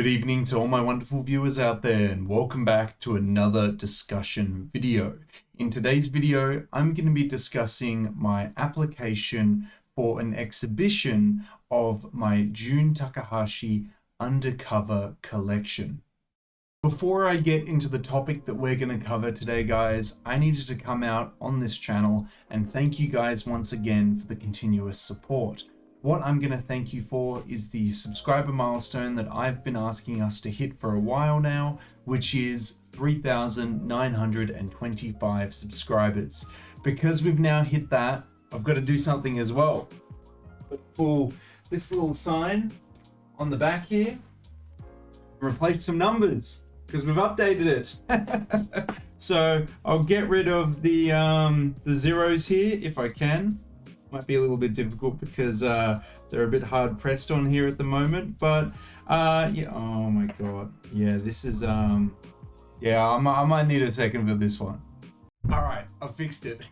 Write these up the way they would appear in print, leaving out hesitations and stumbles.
Good evening to all my wonderful viewers out there, and welcome back to another discussion video. In today's video, I'm going to be discussing my application for an exhibition of my Jun Takahashi Undercover collection. Before I get into the topic that we're going to cover today, guys, I needed to come out on this channel and thank you guys once again for the continuous support. What I'm going to thank you for is the subscriber milestone that I've been asking us to hit for a while now, which is 3,925 subscribers. Because we've now hit that, I've got to do something as well. But pull this little sign on the back here, replace some numbers, because we've updated it. So I'll get rid of the zeros here if I can. Might be a little bit difficult because they're a bit hard pressed on here at the moment, but yeah, oh my god, yeah, this is yeah, I might need a second for this one. All right, I fixed it.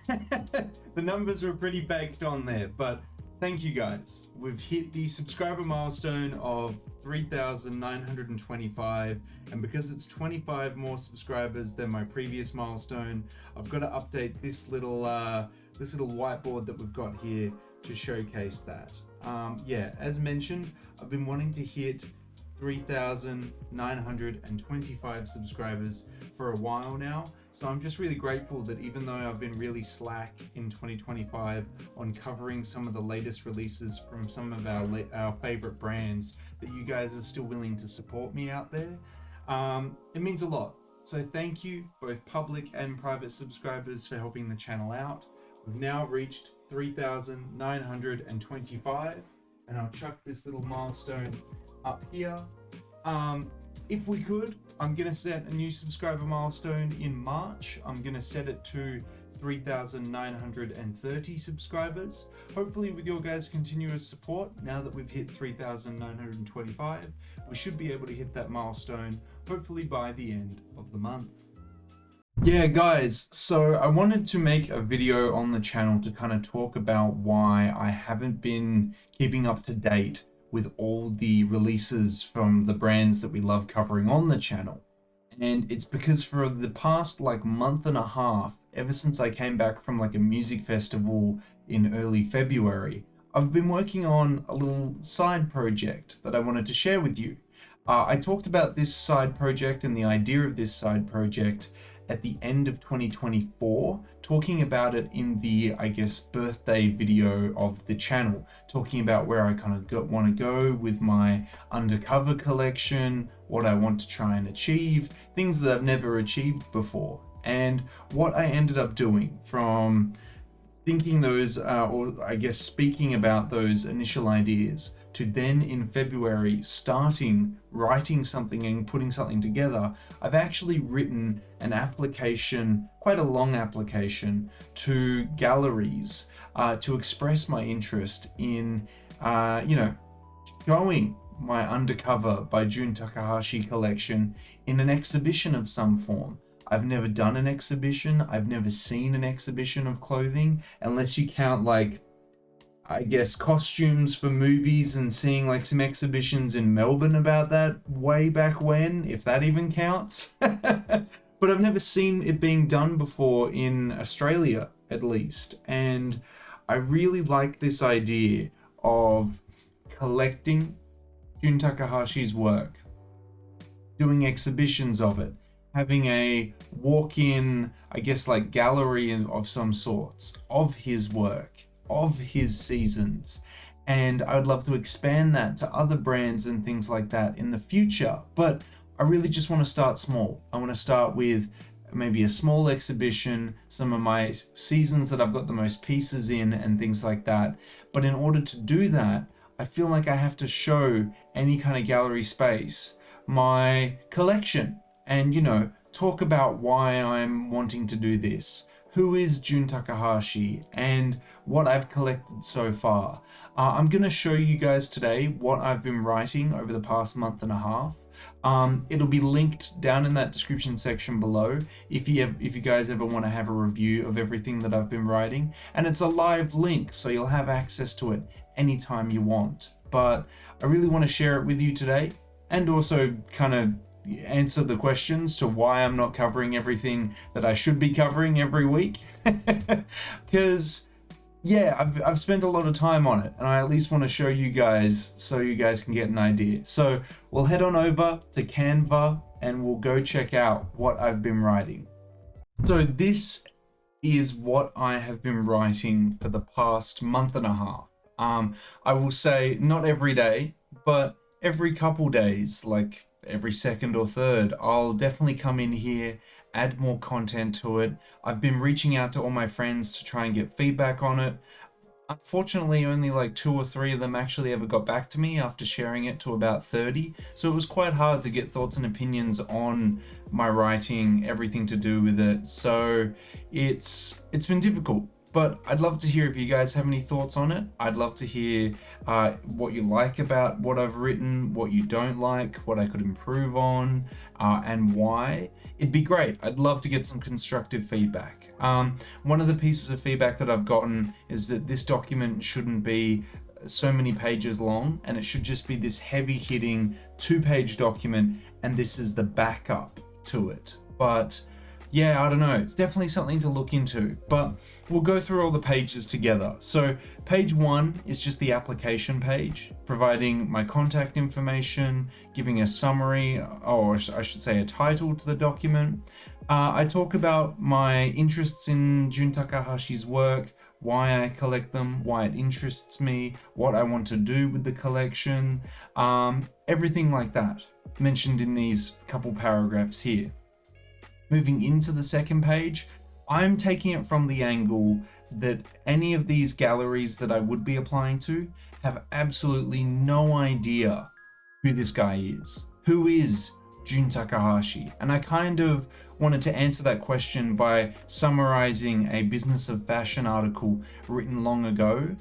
The numbers were pretty baked on there, but thank you guys. We've hit the subscriber milestone of 3,925, and because it's 25 more subscribers than my previous milestone, I've got to update this little whiteboard that we've got here to showcase that. Yeah, as mentioned, I've been wanting to hit 3,925 subscribers for a while now, so I'm just really grateful that even though I've been really slack in 2025 on covering some of the latest releases from some of our favorite brands, that you guys are still willing to support me out there. It means a lot. So thank you, both public and private subscribers, for helping the channel out. We've now reached 3,925, and I'll chuck this little milestone up here. If we could, I'm going to set a new subscriber milestone in March. I'm going to set it to 3,930 subscribers. Hopefully with your guys' continuous support, now that we've hit 3,925, we should be able to hit that milestone hopefully by the end of the month. Yeah guys, so I wanted to make a video on the channel to kind of talk about why I haven't been keeping up to date with all the releases from the brands that we love covering on the channel. And it's because for the past month and a half, ever since I came back from a music festival in early February, I've been working on a little side project that I wanted to share with you. I talked about this side project and the idea of this side project at the end of 2024, talking about it in the, I guess, birthday video of the channel, talking about where I kind of want to go with my Undercover collection, what I want to try and achieve, things that I've never achieved before. And what I ended up doing from thinking those, or I guess speaking about those initial ideas, to then in February starting writing something and putting something together, I've actually written an application, quite a long application, to galleries to express my interest in, showing my Undercover by Jun Takahashi collection in an exhibition of some form. I've never done an exhibition. I've never seen an exhibition of clothing, unless you count I guess costumes for movies and seeing some exhibitions in Melbourne about that way back when, if that even counts. But I've never seen it being done before in Australia, at least. And I really like this idea of collecting Jun Takahashi's work, doing exhibitions of it, having a walk-in, I guess gallery of some sorts of his work, of his seasons. And I would love to expand that to other brands and things like that in the future. But I really just want to start small. I want to start with maybe a small exhibition, some of my seasons that I've got the most pieces in and things like that. But in order to do that, I feel like I have to show any kind of gallery space my collection and, talk about why I'm wanting to do this. Who is Jun Takahashi and what I've collected so far. I'm going to show you guys today what I've been writing over the past month and a half. It'll be linked down in that description section below if you guys ever want to have a review of everything that I've been writing. And it's a live link, so you'll have access to it anytime you want. But I really want to share it with you today. and also kind of answer the questions to why I'm not covering everything that I should be covering every week. Because yeah, I've spent a lot of time on it, and I at least want to show you guys so you guys can get an idea. So we'll head on over to Canva and we'll go check out what I've been writing. So this is what I have been writing for the past month and a half. I will say not every day, but every couple days, like every second or third, I'll definitely come in here, add more content to it. I've been reaching out to all my friends to try and get feedback on it. Unfortunately, only like 2 or 3 of them actually ever got back to me after sharing it to about 30. So it was quite hard to get thoughts and opinions on my writing, everything to do with it. So it's been difficult. But I'd love to hear if you guys have any thoughts on it. I'd love to hear what you like about what I've written, what you don't like, what I could improve on, and why. It'd be great. I'd love to get some constructive feedback. One of the pieces of feedback that I've gotten is that this document shouldn't be so many pages long, and it should just be this heavy-hitting 2-page document, and this is the backup to it. But yeah, I don't know. It's definitely something to look into, but we'll go through all the pages together. So page 1 is just the application page, providing my contact information, giving a summary, or I should say a title to the document. I talk about my interests in Jun Takahashi's work, why I collect them, why it interests me, what I want to do with the collection, everything like that, mentioned in these couple paragraphs here. Moving into the second page, I'm taking it from the angle that any of these galleries that I would be applying to have absolutely no idea who this guy is. Who is Jun Takahashi? And I kind of wanted to answer that question by summarizing a Business of Fashion article written long ago.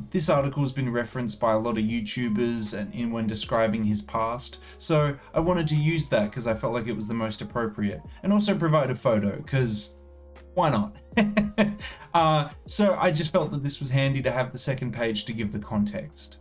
This article has been referenced by a lot of YouTubers and when describing his past. So I wanted to use that because I felt like it was the most appropriate, and also provide a photo because why not? So I just felt that this was handy to have the second page to give the context.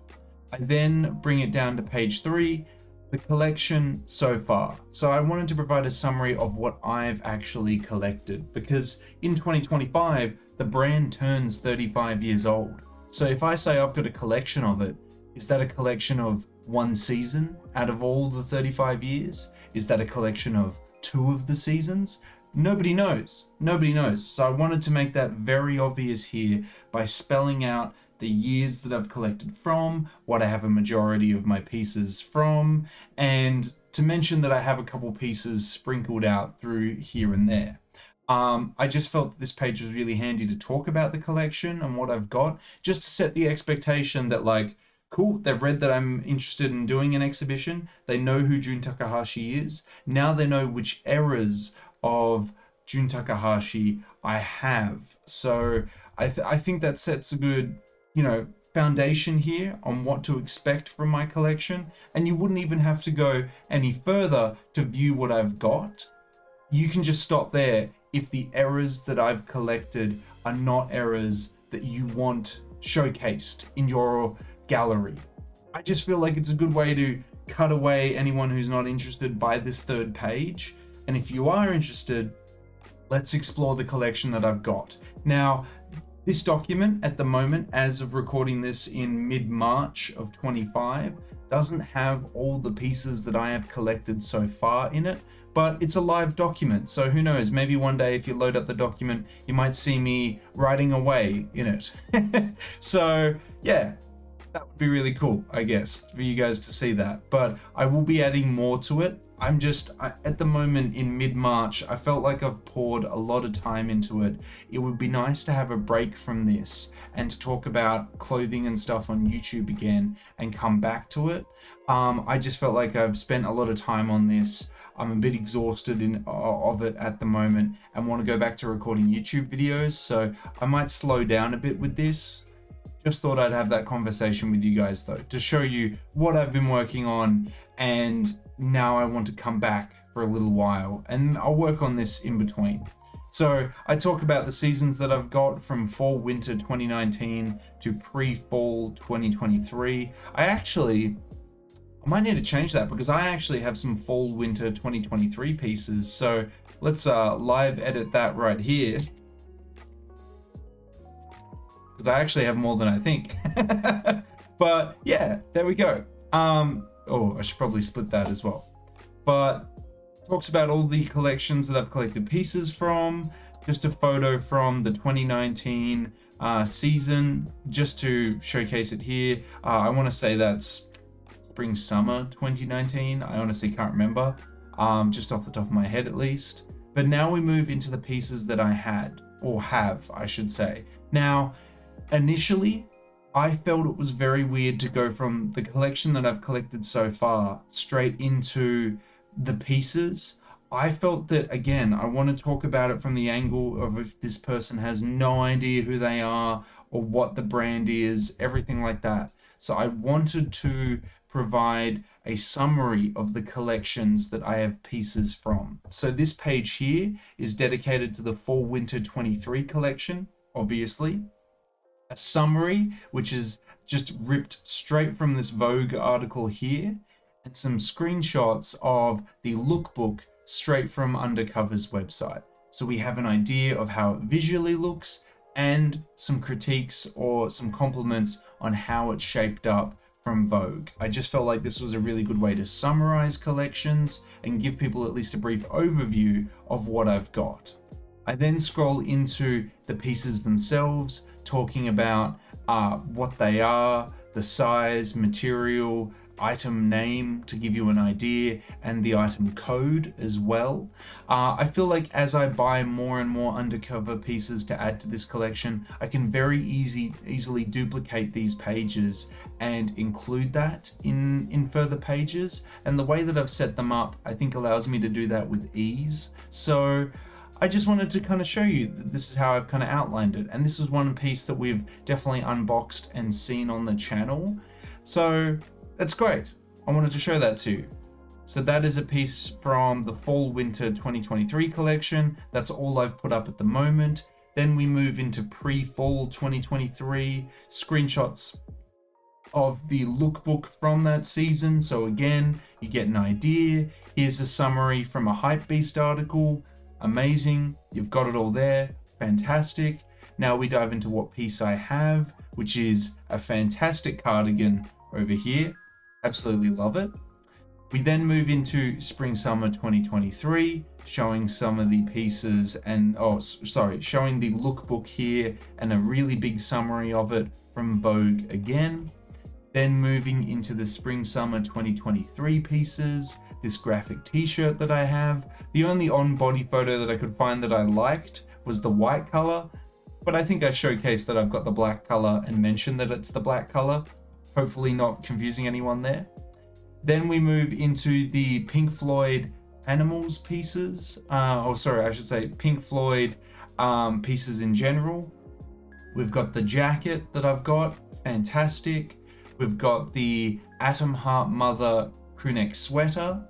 I then bring it down to page 3, the collection so far. So I wanted to provide a summary of what I've actually collected, because in 2025, the brand turns 35 years old. So if I say I've got a collection of it, is that a collection of 1 season out of all the 35 years? Is that a collection of 2 of the seasons? Nobody knows. Nobody knows. So I wanted to make that very obvious here by spelling out the years that I've collected from, what I have a majority of my pieces from, and to mention that I have a couple pieces sprinkled out through here and there. I just felt that this page was really handy to talk about the collection and what I've got, just to set the expectation that, like, cool, they've read that I'm interested in doing an exhibition, they know who Jun Takahashi is, now they know which eras of Jun Takahashi I have. So I think that sets a good, foundation here on what to expect from my collection, and you wouldn't even have to go any further to view what I've got. You can just stop there if the errors that I've collected are not errors that you want showcased in your gallery. I just feel like it's a good way to cut away anyone who's not interested by this third page, and if you are interested, let's explore the collection that I've got. Now, this document at the moment, as of recording this in mid-March of 25, doesn't have all the pieces that I have collected so far in it, but it's a live document, so who knows, maybe one day if you load up the document, you might see me writing away in it. So yeah, that would be really cool, I guess, for you guys to see that, but I will be adding more to it. At the moment in mid-March, I felt like I've poured a lot of time into it. It would be nice to have a break from this and to talk about clothing and stuff on YouTube again and come back to it. I just felt like I've spent a lot of time on this. I'm a bit exhausted of it at the moment and want to go back to recording YouTube videos. So I might slow down a bit with this. Just thought I'd have that conversation with you guys though, to show you what I've been working on, and now I want to come back for a little while and I'll work on this in between. So I talk about the seasons that I've got from fall winter 2019 to pre-fall 2023. I actually I might need to change that because I actually have some fall winter 2023 pieces. So let's live edit that right here, because I actually have more than I think. But yeah, there we go. Oh, I should probably split that as well. But talks about all the collections that I've collected pieces from. Just a photo from the 2019 season, just to showcase it here. I want to say that's spring summer 2019. I honestly can't remember, just off the top of my head at least. But now we move into the pieces that I had, or have, I should say. Now, initially, I felt it was very weird to go from the collection that I've collected so far straight into the pieces. I felt that, again, I want to talk about it from the angle of if this person has no idea who they are or what the brand is, everything like that. So I wanted to provide a summary of the collections that I have pieces from. So this page here is dedicated to the Fall Winter 23 collection, obviously. A summary, which is just ripped straight from this Vogue article here, and some screenshots of the lookbook straight from Undercover's website. So we have an idea of how it visually looks and some critiques or some compliments on how it's shaped up from Vogue. I just felt like this was a really good way to summarize collections and give people at least a brief overview of what I've got. I then scroll into the pieces themselves, talking about what they are, the size, material, item name to give you an idea, and the item code as well. I feel like as I buy more and more Undercover pieces to add to this collection, I can very easily duplicate these pages and include that in further pages. And the way that I've set them up, I think allows me to do that with ease. So I just wanted to kind of show you that this is how I've kind of outlined it. And this is one piece that we've definitely unboxed and seen on the channel. So that's great. I wanted to show that to you. So that is a piece from the Fall Winter 2023 collection. That's all I've put up at the moment. Then we move into pre-Fall 2023 screenshots of the lookbook from that season. So again, you get an idea. Here's a summary from a Hypebeast article. Amazing. You've got it all there. Fantastic. Now we dive into what piece I have, which is a fantastic cardigan over here. Absolutely love it. We then move into spring summer 2023, showing some of the pieces and showing the lookbook here and a really big summary of it from Vogue again. Then moving into the spring summer 2023 pieces, this graphic t-shirt that I have. The only on-body photo that I could find that I liked was the white color, but I think I showcased that I've got the black color and mentioned that it's the black color. Hopefully not confusing anyone there. Then we move into the Pink Floyd Animals pieces. Pink Floyd pieces in general. We've got the jacket that I've got, fantastic. We've got the Atom Heart Mother crewneck sweater,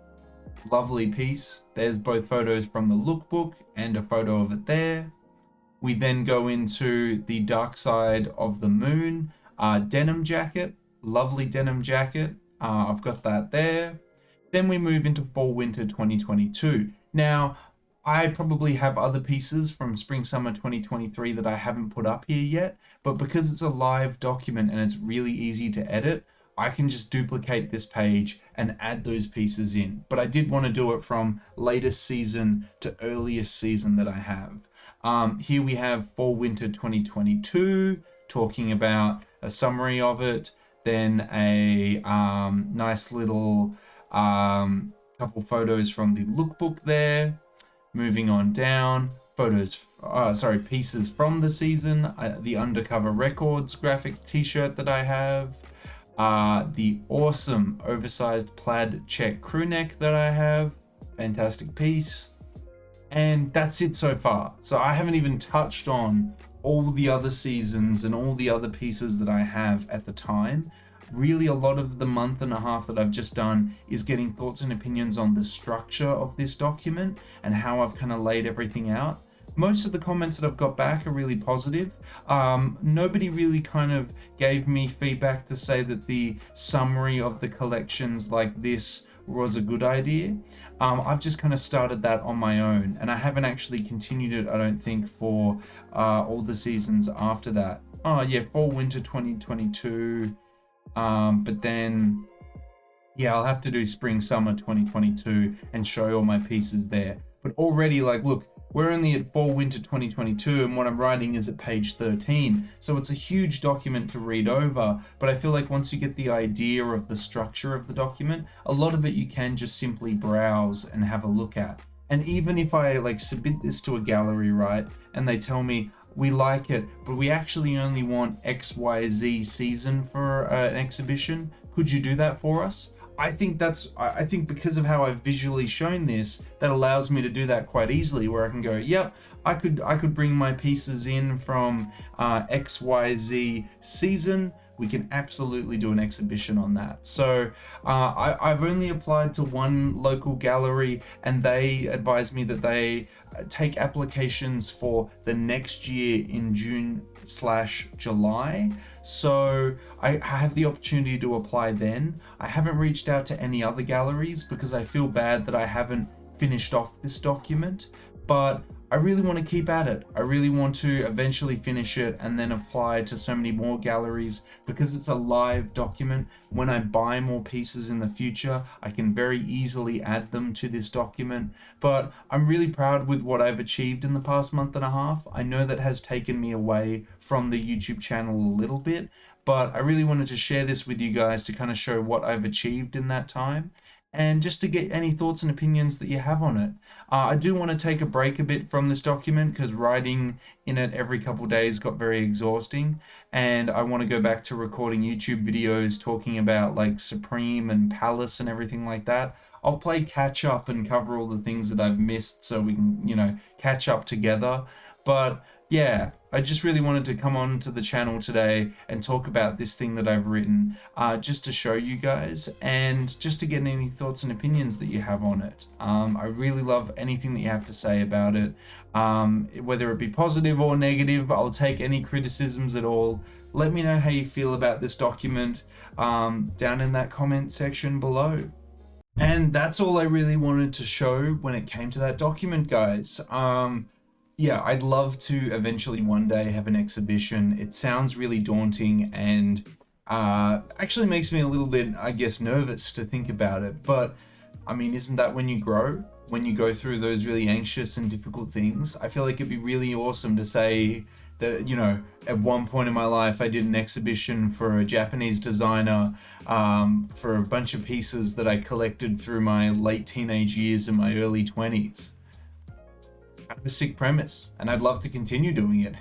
lovely piece. There's both photos from the lookbook and a photo of it there. We then go into the Dark Side of the Moon denim jacket, lovely denim jacket. I've got that there. Then we move into Fall Winter 2022. Now, I probably have other pieces from Spring Summer 2023 that I haven't put up here yet, but because it's a live document and it's really easy to edit, I can just duplicate this page and add those pieces in. But I did want to do it from latest season to earliest season that I have. Here we have Fall Winter 2022, talking about a summary of it, then a nice little couple photos from the lookbook there. Moving on down, pieces from the season, the Undercover Records graphic t-shirt that I have, the awesome oversized plaid check crew neck that I have, fantastic piece, and that's it so far. So I haven't even touched on all the other seasons and all the other pieces that I have at the time. Really, a lot of the month and a half that I've just done is getting thoughts and opinions on the structure of this document and how I've kind of laid everything out. most of the comments that I've got back are really positive. Nobody really kind of gave me feedback to say that the summary of the collections like this was a good idea. I've just kind of started that on my own, and I haven't actually continued it, I don't think, for all the seasons after that. Oh yeah, fall winter 2022, but then yeah, I'll have to do spring summer 2022 and show all my pieces there. But already, like, look, we're only at fall winter 2022, and what I'm writing is at page 13, so it's a huge document to read over. But I feel like once you get the idea of the structure of the document, a lot of it you can just simply browse and have a look at. And even if I like submit this to a gallery, right, and they tell me, we like it, but we actually only want XYZ season for an exhibition, could you do that for us? I think because of how I've visually shown this, that allows me to do that quite easily, where I can go, yep, I could bring my pieces in from XYZ season. We can absolutely do an exhibition on that. So I've only applied to one local gallery, and they advised me that they take applications for the next year in June/July. So I have the opportunity to apply then. I haven't reached out to any other galleries because I feel bad that I haven't finished off this document, but I really want to keep at it. I really want to eventually finish it and then apply to so many more galleries, because it's a live document. When I buy more pieces in the future, I can very easily add them to this document. But I'm really proud with what I've achieved in the past month and a half. I know that has taken me away from the YouTube channel a little bit, but I really wanted to share this with you guys to kind of show what I've achieved in that time, and just to get any thoughts and opinions that you have on it. I do want to take a break a bit from this document because writing in it every couple days got very exhausting, and I want to go back to recording YouTube videos talking about like Supreme and Palace and everything like that. I'll play catch up and cover all the things that I've missed so we can, you know, catch up together. But yeah, I just really wanted to come on to the channel today and talk about this thing that I've written, just to show you guys and just to get any thoughts and opinions that you have on it. I really love anything that you have to say about it, whether it be positive or negative. I'll take any criticisms at all. Let me know how you feel about this document down in that comment section below. And that's all I really wanted to show when it came to that document, guys. Yeah, I'd love to eventually one day have an exhibition. It sounds really daunting and actually makes me a little bit, I guess, nervous to think about it. But I mean, isn't that when you grow? When you go through those really anxious and difficult things? I feel like it'd be really awesome to say that, you know, at one point in my life, I did an exhibition for a Japanese designer for a bunch of pieces that I collected through my late teenage years and my early 20s. Kind of a sick premise, and I'd love to continue doing it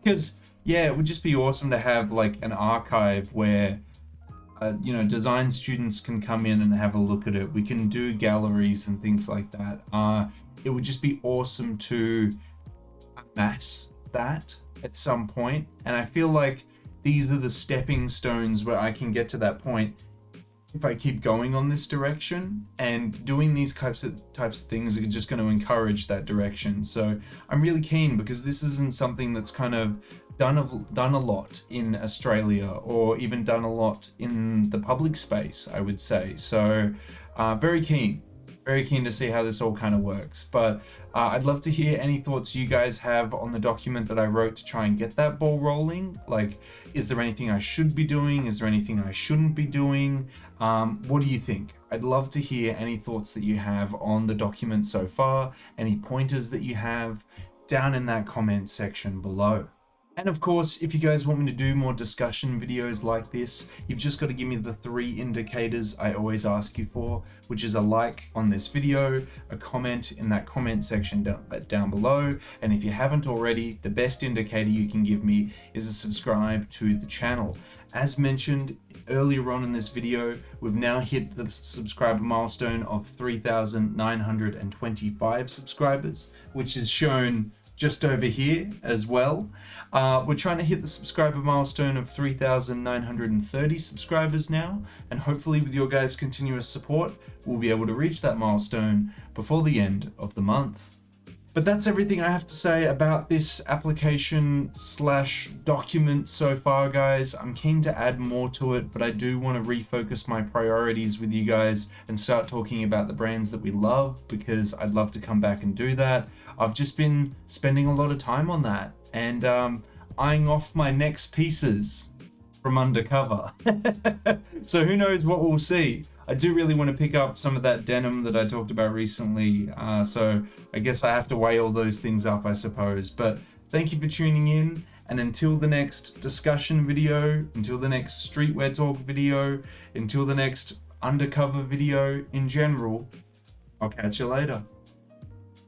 because yeah, it would just be awesome to have like an archive where you know, design students can come in and have a look at it. We can do galleries and things like that. It would just be awesome to amass that at some point, and I feel like these are the stepping stones where I can get to that point if I keep going on this direction, and doing these types of things are just going to encourage that direction. So I'm really keen, because this isn't something that's kind of done a lot in Australia, or even done a lot in the public space, I would say. So very keen to see how this all kind of works. But I'd love to hear any thoughts you guys have on the document that I wrote to try and get that ball rolling. Like, is there anything I should be doing? Is there anything I shouldn't be doing? What do you think? I'd love to hear any thoughts that you have on the document so far, any pointers that you have down in that comment section below. And of course, if you guys want me to do more discussion videos like this, you've just got to give me the 3 indicators I always ask you for, which is a like on this video, a comment in that comment section down below, and if you haven't already, the best indicator you can give me is a subscribe to the channel. As mentioned earlier on in this video, we've now hit the subscriber milestone of 3,925 subscribers, which is shown just over here as well. We're trying to hit the subscriber milestone of 3,930 subscribers now, and hopefully with your guys' continuous support, we'll be able to reach that milestone before the end of the month. But that's everything I have to say about this application slash document so far, guys. I'm keen to add more to it, but I do want to refocus my priorities with you guys and start talking about the brands that we love, because I'd love to come back and do that. I've just been spending a lot of time on that and eyeing off my next pieces from Undercover. So who knows what we'll see. I do really want to pick up some of that denim that I talked about recently. So I guess I have to weigh all those things up, I suppose. But thank you for tuning in. And until the next discussion video, until the next streetwear talk video, until the next Undercover video in general, I'll catch you later.